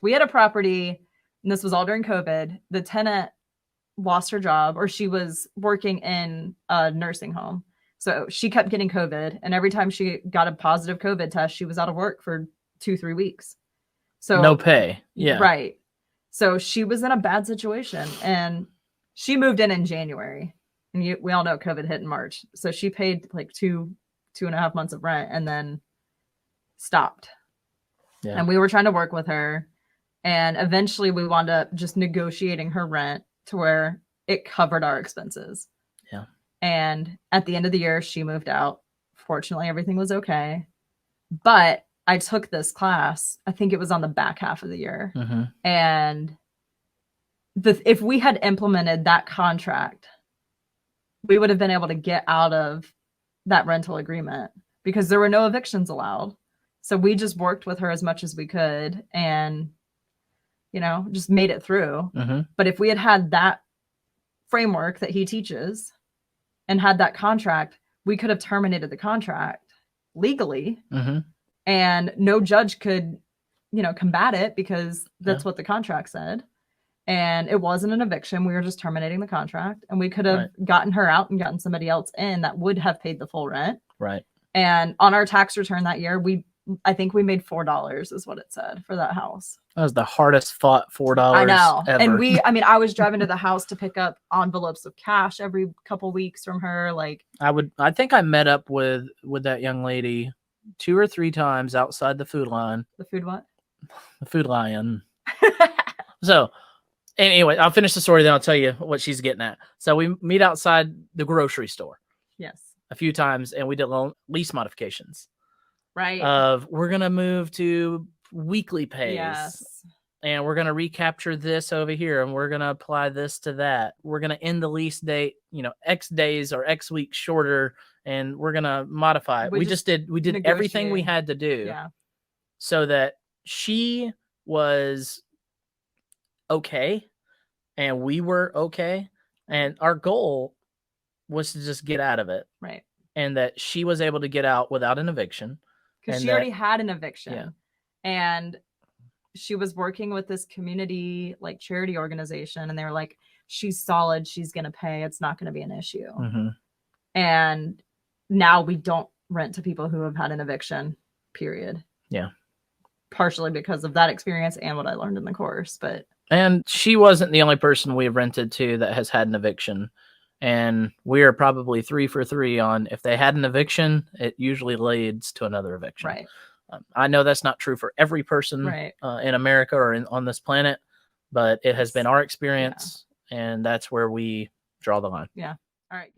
We had a property, and this was all during COVID. The tenant lost her job, or she was working in a nursing home. So she kept getting COVID. And every time she got a positive COVID test, she was out of work for 2-3 weeks. So no pay. Yeah. Right. So she was in a bad situation, and she moved in January, and we all know COVID hit in March. So she paid like 2.5 months of rent and then stopped. Yeah. And we were trying to work with her, and eventually we wound up just negotiating her rent to where it covered our expenses. Yeah. And at the end of the year, she moved out. Fortunately, everything was okay. But I took this class, I think it was on the back half of the year. Mm-hmm. And if we had implemented that contract, we would have been able to get out of that rental agreement because there were no evictions allowed. So we just worked with her as much as we could and, just made it through. Mm-hmm. But if we had had that framework that he teaches and had that contract, we could have terminated the contract legally. Mm-hmm. And no judge could, combat it because that's what the contract said. And it wasn't an eviction. We were just terminating the contract, and we could have gotten her out and gotten somebody else in that would have paid the full rent. Right. And on our tax return that year, I think we made $4 is what it said for that house. That was the hardest fought $4 I know. ever. And I was driving to the house to pick up envelopes of cash every couple weeks from her. Like I think I met up with that young lady 2 or 3 times outside the food line. The food what? The food lion. So anyway, I'll finish the story, then I'll tell you what she's getting at. So we meet outside the grocery store. Yes. A few times, and we did lease modifications. Right. We're going to move to weekly pays. Yes. And we're going to recapture this over here, and we're going to apply this to that. We're going to end the lease date, X days or X weeks shorter, and we're going to modify it. We did everything we had to do so that she was okay and we were okay. And our goal was to just get out of it. Right. And that she was able to get out without an eviction. Because she already had an eviction. Yeah. And she was working with this community, like charity organization. And they were like, she's solid. She's going to pay. It's not going to be an issue. Mm-hmm. And now we don't rent to people who have had an eviction, period. Yeah. Partially because of that experience and what I learned in the course. And she wasn't the only person we have rented to that has had an eviction. And we are probably 3 for 3 on if they had an eviction, it usually leads to another eviction. Right. I know that's not true for every person in America or on this planet, but it has been our experience, and that's where we draw the line. Yeah. All right.